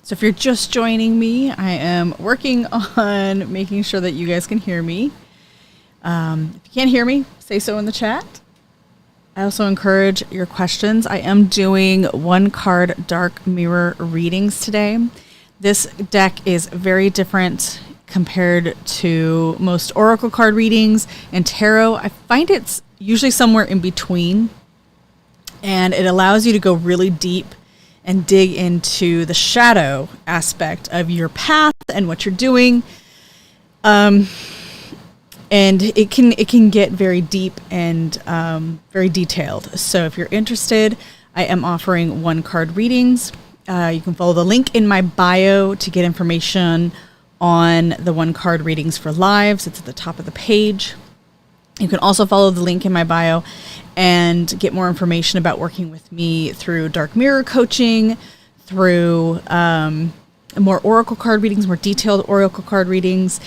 So if you're just joining me, I am working on making sure that you guys can hear me. If you can't hear me, say so in the chat. I also encourage your questions. I am doing 1-card dark mirror readings today. This deck is very different compared to most oracle card readings and tarot. I find it's usually somewhere in between, and it allows you to go really deep and dig into the shadow aspect of your path and what you're doing. And it can get very deep and very detailed. So if you're interested, I am offering 1-card readings. You can follow the link in my bio to get information on the 1-card readings for lives. It's at the top of the page. You can also follow the link in my bio and get more information about working with me through dark mirror coaching, through more oracle card readings, more detailed oracle card readings,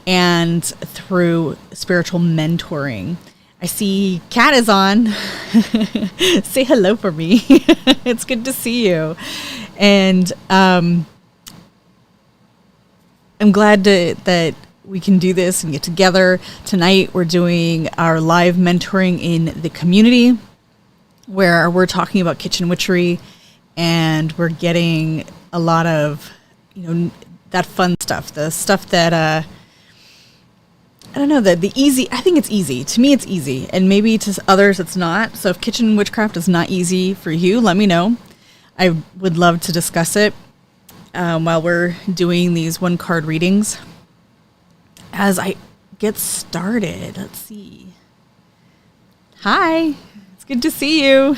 and through spiritual mentoring. I see Kat is on. Say hello for me. It's good to see you. And I'm glad that we can do this and get together. Tonight we're doing our live mentoring in the community, where we're talking about kitchen witchery, and we're getting a lot of, that fun stuff, the stuff that I don't know, the easy. I think it's easy. To me, it's easy, and maybe to others it's not. So if kitchen witchcraft is not easy for you, let me know. I would love to discuss it while we're doing these 1-card readings. As I get started, let's see. Hi, it's good to see you.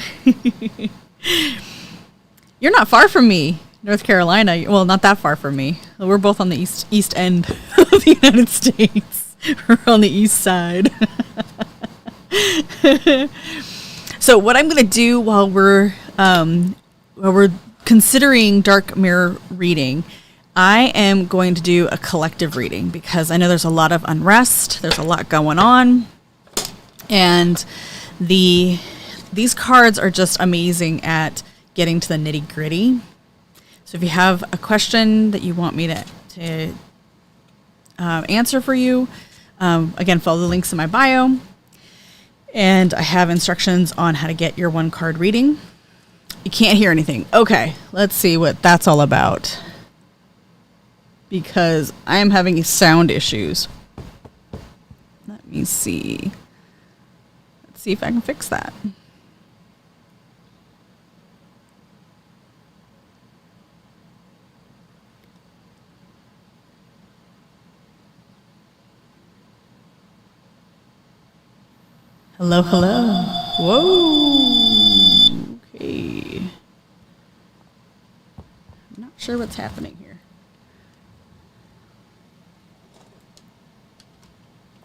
You're not far from me, North Carolina. Well, not that far from me. We're both on the east end of the United States. We're on the east side. So what I'm going to do while we're considering dark mirror reading, I am going to do a collective reading because I know there's a lot of unrest. There's a lot going on. And these cards are just amazing at getting to the nitty gritty. So if you have a question that you want me to answer for you, again, follow the links in my bio. And I have instructions on how to get your 1-card reading. You can't hear anything. Okay, let's see what that's all about, because I am having sound issues. Let me see. Let's see if I can fix that. Hello, hello. Whoa. Okay. I'm not sure what's happening here.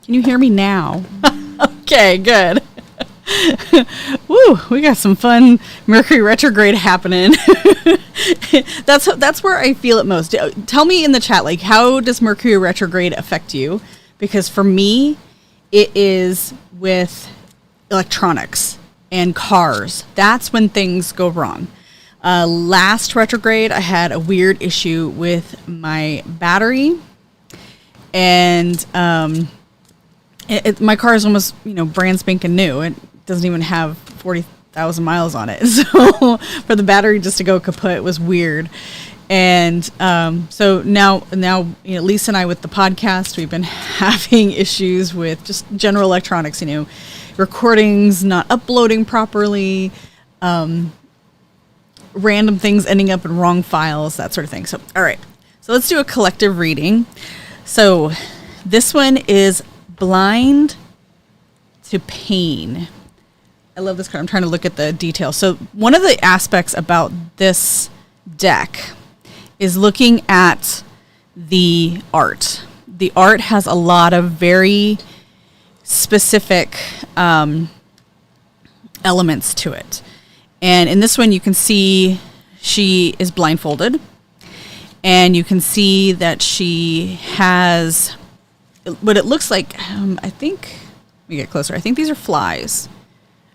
Can you hear me now? Okay, good. Woo, we got some fun Mercury retrograde happening. That's where I feel it most. Tell me in the chat, like, how does Mercury retrograde affect you? Because for me, it is with electronics and cars. That's when things go wrong. Last retrograde, I had a weird issue with my battery, and my car is almost, brand spanking new. It doesn't even have 40,000 miles on it. So for the battery just to go kaput was weird. And so now, Lisa and I with the podcast, we've been having issues with just general electronics, recordings not uploading properly, random things ending up in wrong files, that sort of thing. So, all right. So let's do a collective reading. So this one is Blind to Pain. I love this card. I'm trying to look at the details. So one of the aspects about this deck is looking at the art. The art has a lot of very specific elements to it. And in this one, you can see she is blindfolded. And you can see that she has what it looks like. I think, let me get closer. I think these are flies.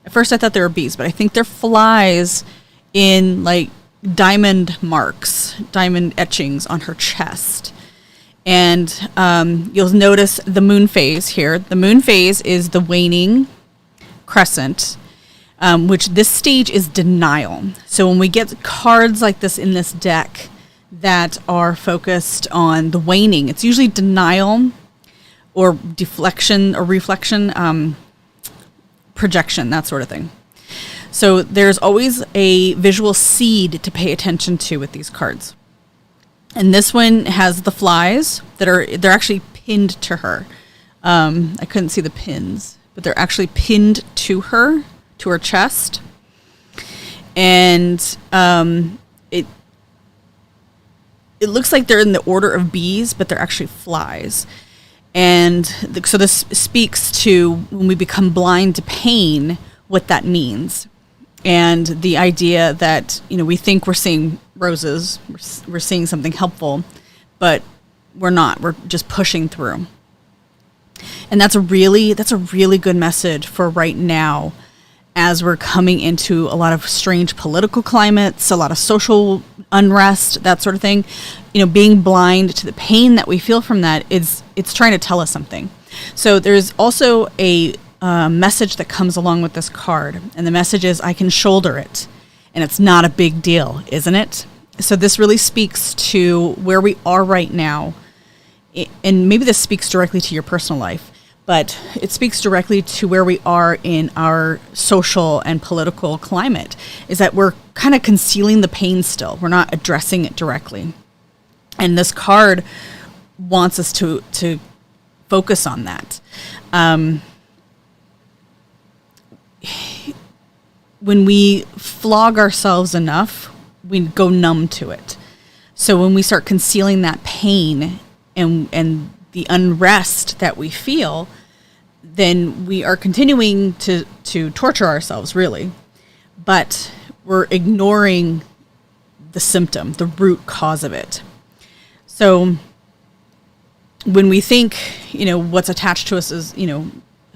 At first I thought they were bees, but I think they're flies in like diamond marks, diamond etchings on her chest. And you'll notice the moon phase here. The moon phase is the waning crescent, which this stage is denial. So when we get cards like this in this deck that are focused on the waning, it's usually denial or deflection or reflection, projection, that sort of thing. So there's always a visual seed to pay attention to with these cards. And this one has the flies they're actually pinned to her. I couldn't see the pins, but they're actually pinned to her chest. And it looks like they're in the order of bees, but they're actually flies. And so this speaks to when we become blind to pain, what that means. And the idea that, we think we're seeing roses, we're seeing something helpful, but we're not. We're just pushing through. And that's a really good message for right now, as we're coming into a lot of strange political climates, a lot of social unrest, that sort of thing. Being blind to the pain that we feel from that it's trying to tell us something. So there's also a message that comes along with this card, and the message is, I can shoulder it, and it's not a big deal, isn't it? So this really speaks to where we are right now, and maybe this speaks directly to your personal life, but it speaks directly to where we are in our social and political climate, is that we're kind of concealing the pain still. We're not addressing it directly. And this card wants us to focus on that. When we flog ourselves enough, we go numb to it. So when we start concealing that pain and the unrest that we feel, then we are continuing to torture ourselves, really. But we're ignoring the symptom, the root cause of it. So when we think, what's attached to us is,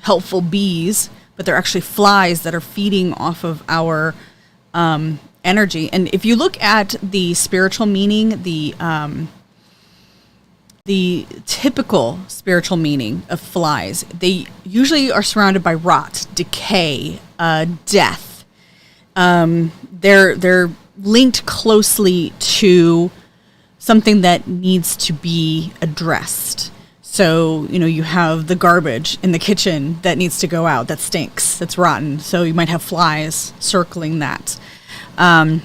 helpful bees, but they're actually flies that are feeding off of our energy. And if you look at the spiritual meaning, the typical spiritual meaning of flies, they usually are surrounded by rot, decay, death. They're linked closely to something that needs to be addressed. So, you have the garbage in the kitchen that needs to go out, that stinks, that's rotten. So you might have flies circling that. And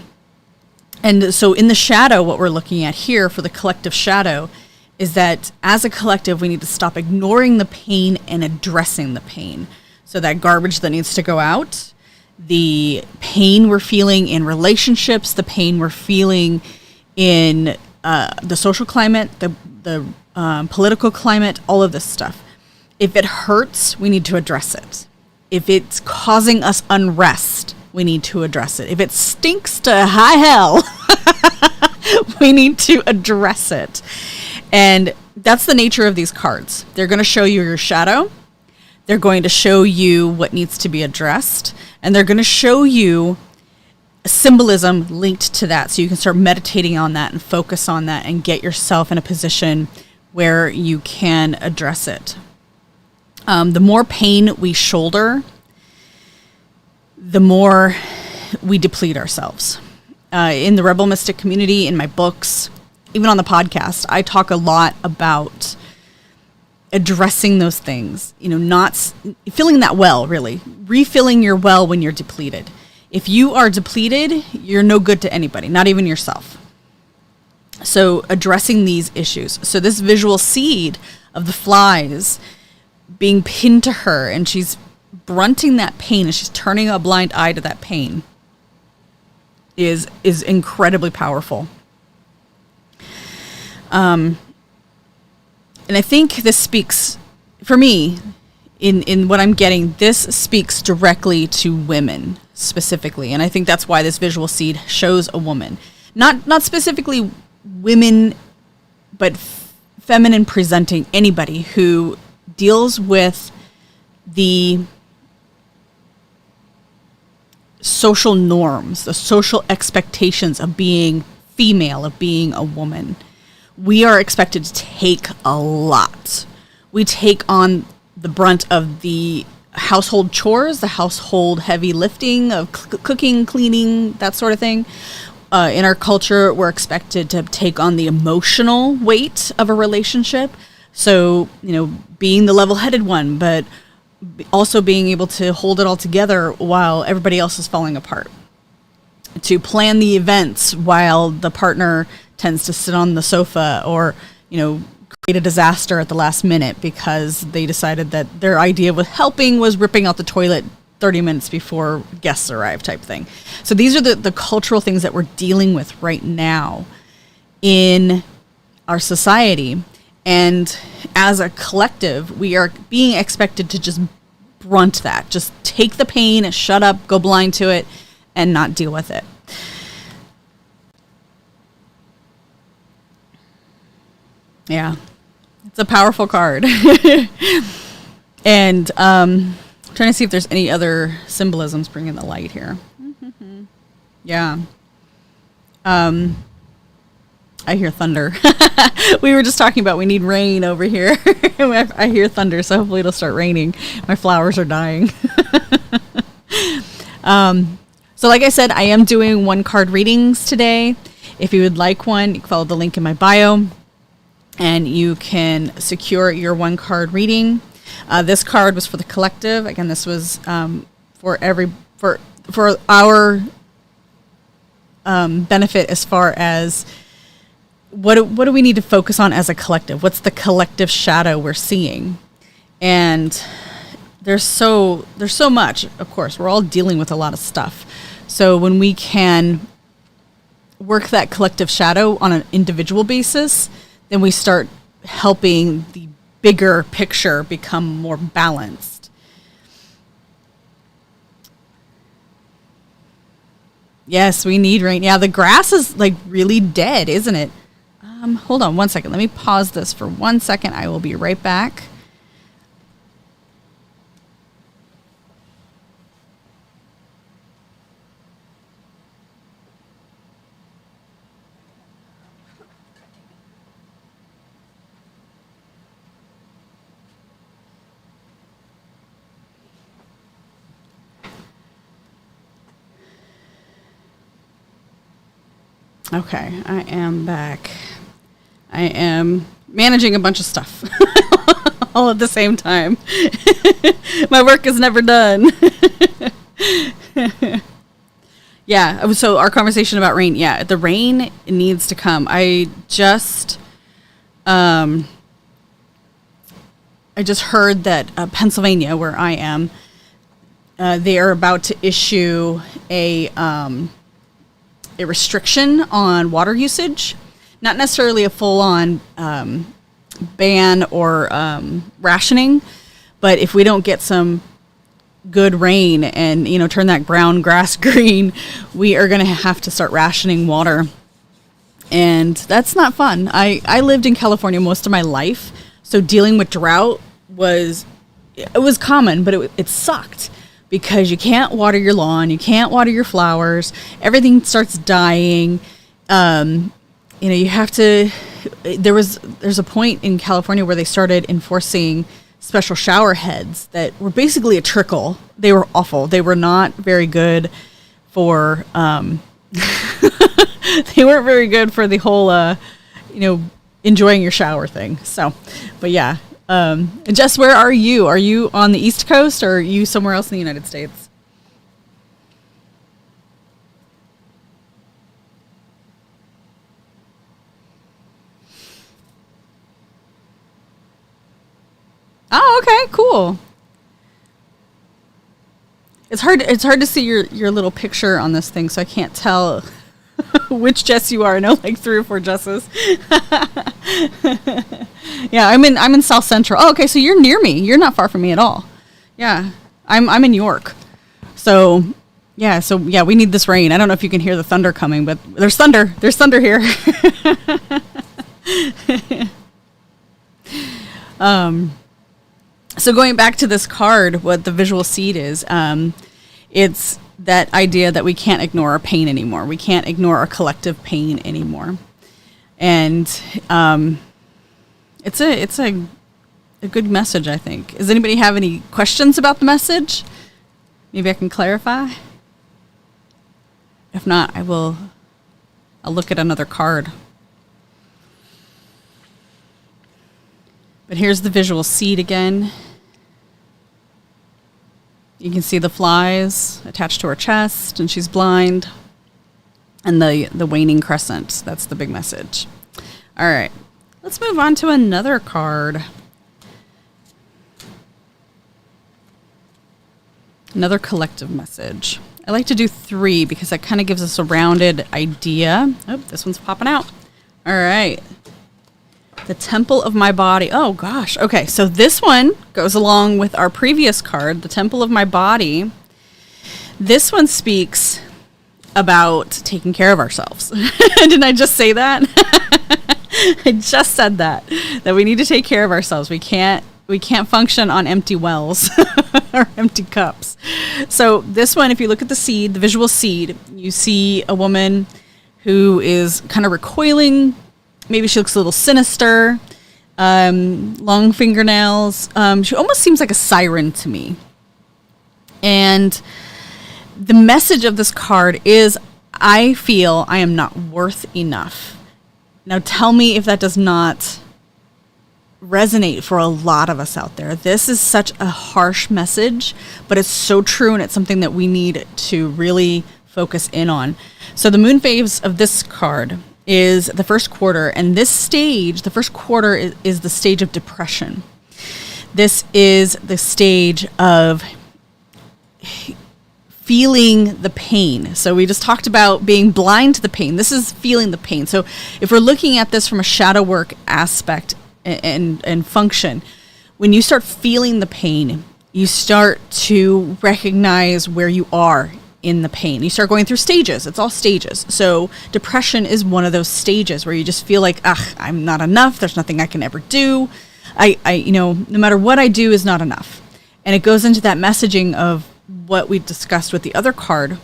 so in the shadow, what we're looking at here for the collective shadow is that as a collective, we need to stop ignoring the pain and addressing the pain. So that garbage that needs to go out, the pain we're feeling in relationships, the pain we're feeling in the social climate, the political climate, all of this stuff. If it hurts, we need to address it. If it's causing us unrest, we need to address it. If it stinks to high hell, we need to address it. And that's the nature of these cards. They're going to show you your shadow. They're going to show you what needs to be addressed. And they're going to show you symbolism linked to that, so you can start meditating on that and focus on that and get yourself in a position where you can address it. The more pain we shoulder, the more we deplete ourselves. In the Rebel Mystic community, in my books, even on the podcast, I talk a lot about addressing those things, not filling that well, really. Refilling your well when you're depleted. If you are depleted, you're no good to anybody, not even yourself. So addressing these issues. So this visual seed of the flies being pinned to her, and she's grunting that pain, and she's turning a blind eye to that pain, is incredibly powerful. And I think this speaks, for me, in what I'm getting, this speaks directly to women specifically. And I think that's why this visual seed shows a woman. Not specifically women, but feminine presenting, anybody who deals with the social norms, the social expectations of being female, of being a woman. We are expected to take a lot. We take on the brunt of the household chores, the household heavy lifting of cooking, cleaning, that sort of thing. In our culture, we're expected to take on the emotional weight of a relationship. So, being the level-headed one, but also being able to hold it all together while everybody else is falling apart. To plan the events while the partner tends to sit on the sofa or, create a disaster at the last minute because they decided that their idea with helping was ripping out the toilet 30 minutes before guests arrive type thing. So these are the cultural things that we're dealing with right now in our society. And as a collective, we are being expected to just brunt that. Just take the pain, shut up, go blind to it, and not deal with it. Yeah, it's a powerful card. And trying to see if there's any other symbolisms bringing the light here. Yeah. I hear thunder. We were just talking about we need rain over here. I hear thunder, so hopefully it'll start raining. My flowers are dying. So like I said, I am doing 1-card readings today. If you would like one, you can follow the link in my bio, and you can secure your 1-card reading. This card was for the collective. Again, this was for our benefit as far as what do we need to focus on as a collective? What's the collective shadow we're seeing? And there's so much. Of course, we're all dealing with a lot of stuff. So when we can work that collective shadow on an individual basis, then we start helping the bigger picture become more balanced. Yes, we need rain. Yeah, the grass is like really dead, isn't it? Hold on one second. Let me pause this for 1 second. I will be right back. Okay, I am back. I am managing a bunch of stuff all at the same time. My work is never done. Yeah, so our conversation about rain. Yeah, the rain needs to come. I just heard that Pennsylvania, where I am, they are about to issue a restriction on water usage. Not necessarily a full-on ban or rationing, but if we don't get some good rain and turn that brown grass green, we are going to have to start rationing water, and that's not fun. I lived in California most of my life, so dealing with drought was common, but it sucked because you can't water your lawn, you can't water your flowers, everything starts dying. You have to, there's a point in California where they started enforcing special shower heads that were basically a trickle. They were awful. They were not very good for, they weren't very good for the whole, enjoying your shower thing. So, but yeah. And Jess, where are you? Are you on the East Coast or are you somewhere else in the United States? Oh, okay, cool. It's hard to see your little picture on this thing, so I can't tell which Jess you are. I know like 3 or 4 Jesses. Yeah, I'm in South Central. Oh, okay, so you're near me. You're not far from me at all. Yeah. I'm in York. So yeah, we need this rain. I don't know if you can hear the thunder coming, but there's thunder. There's thunder here. So going back to this card, what the visual seed is, it's that idea that we can't ignore our pain anymore. We can't ignore our collective pain anymore. And it's a good message, I think. Does anybody have any questions about the message? Maybe I can clarify. If not, I'll look at another card. But here's the visual seed again. You can see the flies attached to her chest, and she's blind. And the waning crescent. That's the big message. All right. Let's move on to another card. Another collective message. I like to do 3 because that kind of gives us a rounded idea. Oh, this one's popping out. All right. The Temple of My Body. Oh, gosh. Okay, so this one goes along with our previous card, the Temple of My Body. This one speaks about taking care of ourselves. Didn't I just say that? I just said that we need to take care of ourselves. We can't function on empty wells or empty cups. So this one, if you look at the seed, the visual seed, you see a woman who is kind of recoiling. Maybe she looks a little sinister, long fingernails. She almost seems like a siren to me. And the message of this card is, I feel I am not worth enough. Now tell me if that does not resonate for a lot of us out there. This is such a harsh message, but it's so true, and it's something that we need to really focus in on. So the moon phase of this card is the first quarter, and this stage, the first quarter, is the stage of depression. This is the stage of feeling the pain. So we just talked about being blind to the pain. This is feeling the pain. So if we're looking at this from a shadow work aspect and function, when you start feeling the pain, you start to recognize where you are in the pain. You start going through stages. It's all stages. So depression is one of those stages where you just feel like, I'm not enough. There's nothing I can ever do. No matter what I do is not enough. And it goes into that messaging of what we discussed with the other card,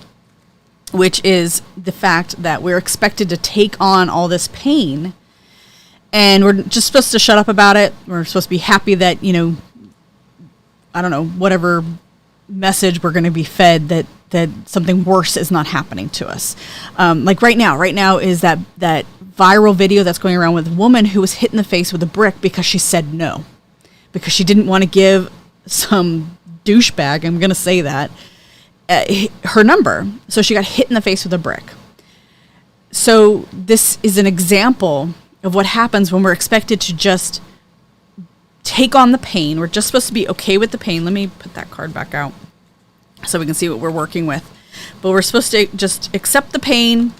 which is the fact that we're expected to take on all this pain, and we're just supposed to shut up about it. We're supposed to be happy that, whatever message we're going to be fed, that something worse is not happening to us. Like right now is that viral video that's going around with a woman who was hit in the face with a brick because she said no, because she didn't want to give some douchebag, I'm going to say that, her number. So she got hit in the face with a brick. So this is an example of what happens when we're expected to just take on the pain. We're just supposed to be okay with the pain. Let me put that card back out so we can see what we're working with. But we're supposed to just accept the pain,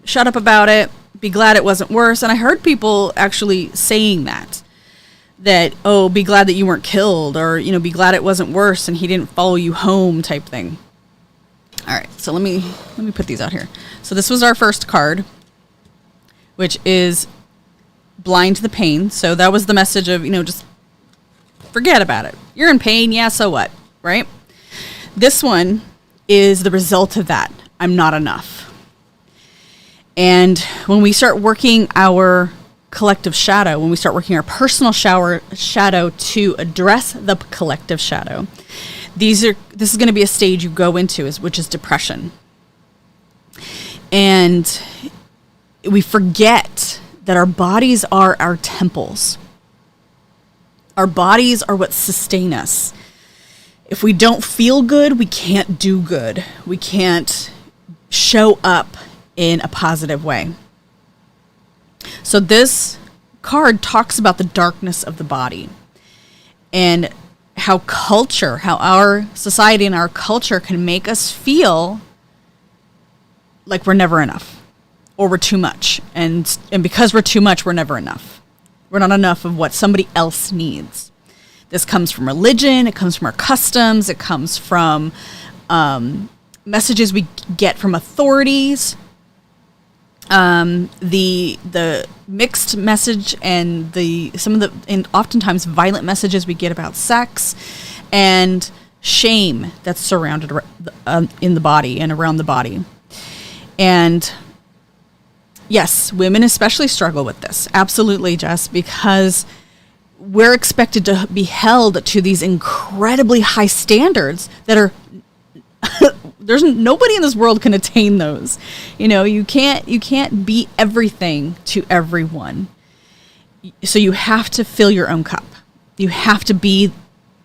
shut up about it, be glad it wasn't worse. And I heard people actually saying that, oh, be glad that you weren't killed, or, be glad it wasn't worse and he didn't follow you home type thing. All right, so let me put these out here. So this was our first card, which is blind to the pain. So that was the message of, just forget about it. You're in pain. Yeah, so what? Right? This one is the result of that. I'm not enough. And when we start working our collective shadow, when we start working our personal shadow to address the collective shadow, this is going to be a stage you go into, which is depression. And we forget that our bodies are our temples. Our bodies are what sustain us. If we don't feel good, we can't do good. We can't show up in a positive way. So this card talks about the darkness of the body and how our society and our culture can make us feel like we're never enough or we're too much. And because we're too much, we're never enough. We're not enough of what somebody else needs. This comes from religion. It comes from our customs. It comes from messages we get from authorities. The mixed message and oftentimes violent messages we get about sex, and shame that's surrounded in the body and around the body. And yes, women especially struggle with this. Absolutely, Jess, because we're expected to be held to these incredibly high standards that are there's nobody in this world can attain those. You know, you can't be everything to everyone. So you have to fill your own cup. You have to be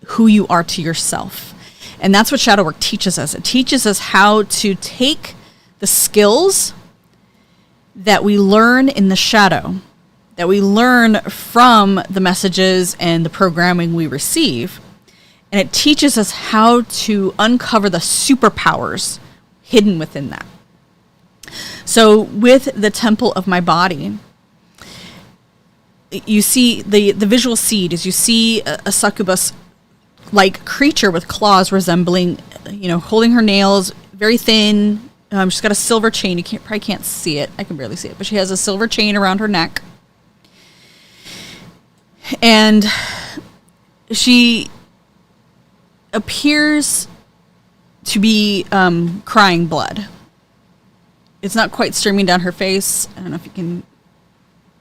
who you are to yourself. And that's what shadow work teaches us. It teaches us how to take the skills that we learn in the shadow, that we learn from the messages and the programming we receive, and it teaches us how to uncover the superpowers hidden within that. So with the temple of my body, you see the visual seed is you see a succubus-like creature with claws resembling, holding her nails, very thin. She's got a silver chain. You probably can't see it. I can barely see it, but she has a silver chain around her neck. And she appears to be crying blood. It's not quite streaming down her face. I don't know if you can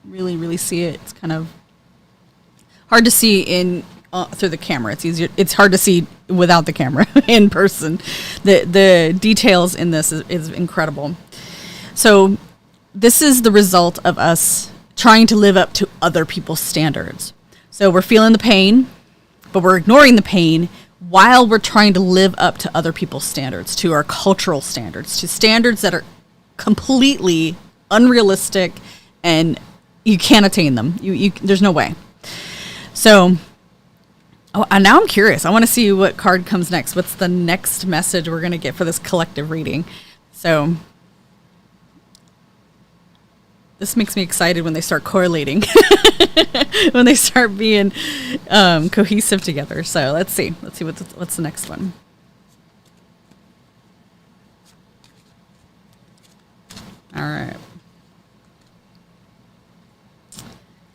really, really see it. It's kind of hard to see through the camera. It's hard to see without the camera in person. The details in this is incredible. So this is the result of us trying to live up to other people's standards. So we're feeling the pain, but we're ignoring the pain while we're trying to live up to other people's standards, to our cultural standards, to standards that are completely unrealistic and you can't attain them. There's no way. So and now I'm curious. I want to see what card comes next. What's the next message we're going to get for this collective reading? So this makes me excited when they start correlating, when they start being cohesive together. So let's see. What's the next one. All right.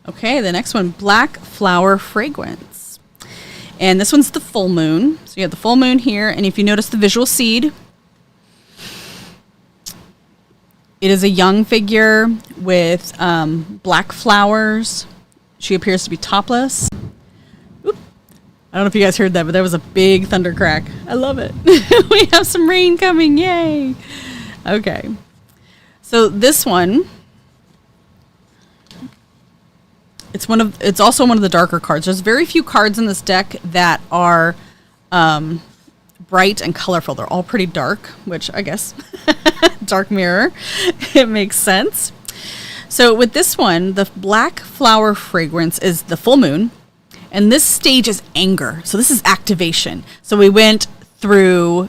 Okay, the next one, Black Flower Fragrance. And this one's the full moon. So you have the full moon here, and if you notice the visual seed, it is a young figure with black flowers. She appears to be topless. Oop. I don't know if you guys heard that, but there was a big thunder crack. I love it. We have some rain coming. Yay. Okay. So this one, it's also one of the darker cards. There's very few cards in this deck that are bright and colorful. They're all pretty dark, which I guess dark mirror. It makes sense. So with this one, the Black Flower Fragrance is the full moon, and this stage is anger. So this is activation. So we went through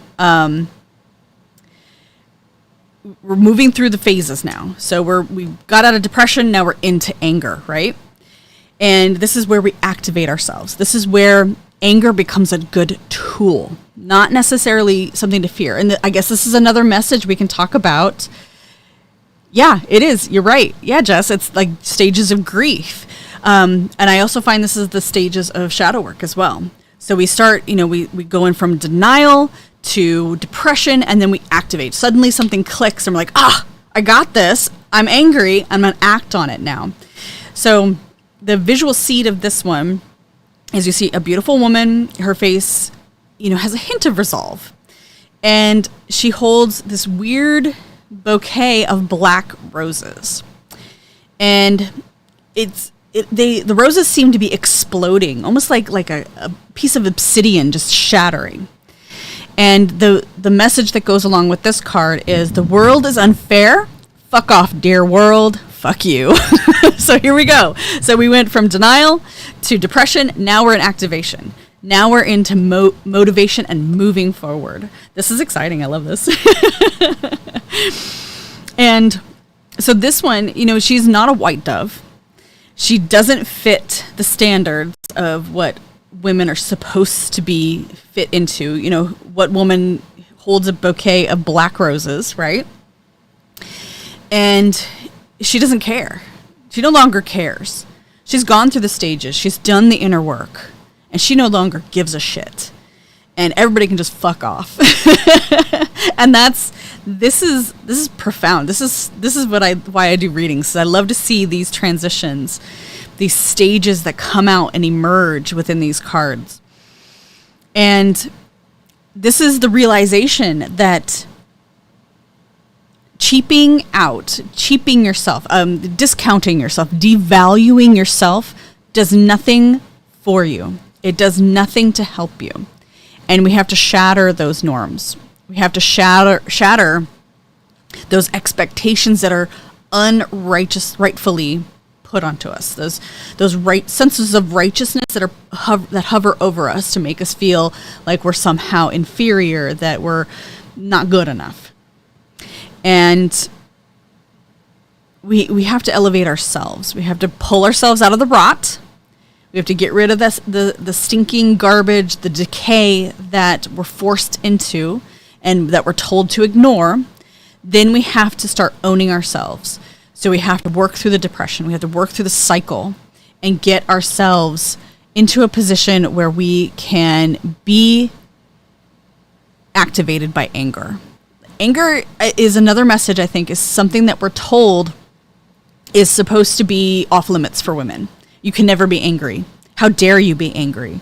we're moving through the phases now. So we got out of depression, now we're into anger, right? And this is where we activate ourselves. This is where anger becomes a good tool, not necessarily something to fear. And I guess this is another message we can talk about. Yeah, it is. You're right. Yeah, Jess, it's like stages of grief. And I also find this is the stages of shadow work as well. So we start, we go in from denial to depression, and then we activate. Suddenly something clicks and we're like, I got this. I'm angry. I'm going to act on it now. So the visual seed of this one is you see a beautiful woman. Her face, has a hint of resolve. And she holds this weird bouquet of black roses. And the roses seem to be exploding, almost like a piece of obsidian just shattering. And the message that goes along with this card is, the world is unfair. Fuck off, dear world. Fuck you. So here we go. So we went from denial to depression. Now we're in activation. Now we're into motivation and moving forward. This is exciting. I love this. And so this one, she's not a white dove. She doesn't fit the standards of what women are supposed to be fit into. What woman holds a bouquet of black roses, right? And she doesn't care. She no longer cares. She's gone through the stages. She's done the inner work. And she no longer gives a shit. and everybody can just fuck off. And this is profound. This is why I do readings. I love to see these transitions, these stages that come out and emerge within these cards. And this is the realization that cheaping yourself, discounting yourself, devaluing yourself does nothing for you. It does nothing to help you. And we have to shatter those norms. We have to shatter those expectations that are rightfully put onto us. Those right senses of righteousness that hover over us to make us feel like we're somehow inferior, that we're not good enough. And we have to elevate ourselves. We have to pull ourselves out of the rot. We have to get rid of the stinking garbage, the decay that we're forced into and that we're told to ignore. Then we have to start owning ourselves. So we have to work through the depression. We have to work through the cycle and get ourselves into a position where we can be activated by anger. Anger is another message, I think, is something that we're told is supposed to be off limits for women. You can never be angry. How dare you be angry?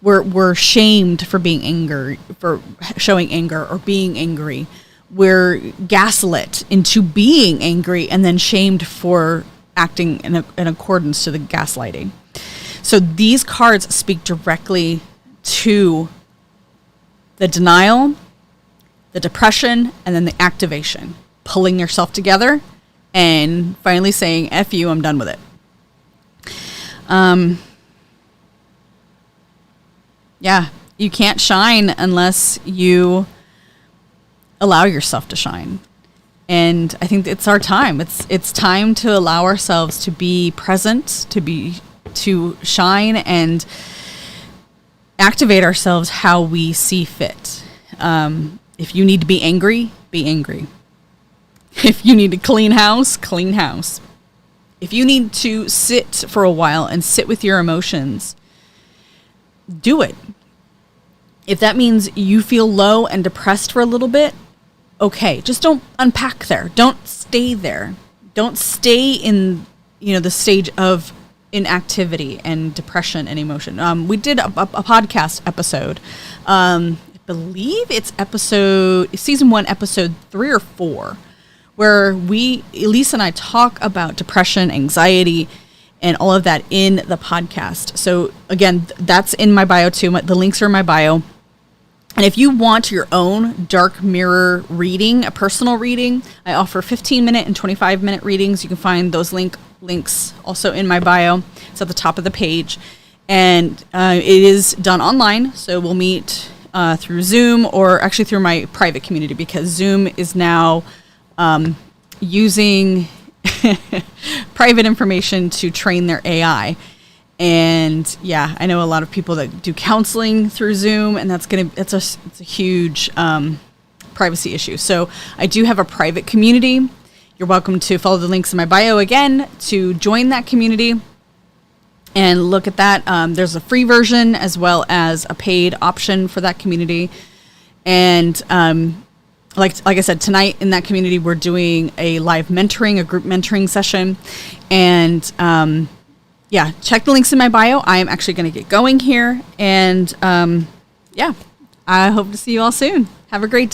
We're shamed for being angry, for showing anger or being angry. We're gaslit into being angry and then shamed for acting in accordance to the gaslighting. So these cards speak directly to the denial, the depression, and then the activation. Pulling yourself together and finally saying, F you, I'm done with it. Yeah, you can't shine unless you allow yourself to shine. And I think it's our time. It's time to allow ourselves to be present, to shine and activate ourselves how we see fit. If you need to be angry, be angry. If you need to clean house, clean house. If you need to sit for a while and sit with your emotions, do it. If that means you feel low and depressed for a little bit, okay, just don't unpack there. Don't stay there. Don't stay in, the stage of inactivity and depression and emotion. We did a podcast episode. I believe it's season 1, episode 3 or 4, where Elise and I talk about depression, anxiety, and all of that in the podcast. So again, that's in my bio too. The links are in my bio. And if you want your own dark mirror reading, a personal reading, I offer 15-minute and 25-minute readings. You can find those links also in my bio. It's at the top of the page. And it is done online. So we'll meet through Zoom, or actually through my private community, because Zoom is now using private information to train their AI. And yeah, I know a lot of people that do counseling through Zoom, and it's a huge privacy issue. So I do have a private community. You're welcome to follow the links in my bio again to join that community and look at that. There's a free version as well as a paid option for that community. And like I said, tonight in that community, we're doing a live mentoring, a group mentoring session. And yeah, check the links in my bio. I am actually going to get going here. And yeah, I hope to see you all soon. Have a great day.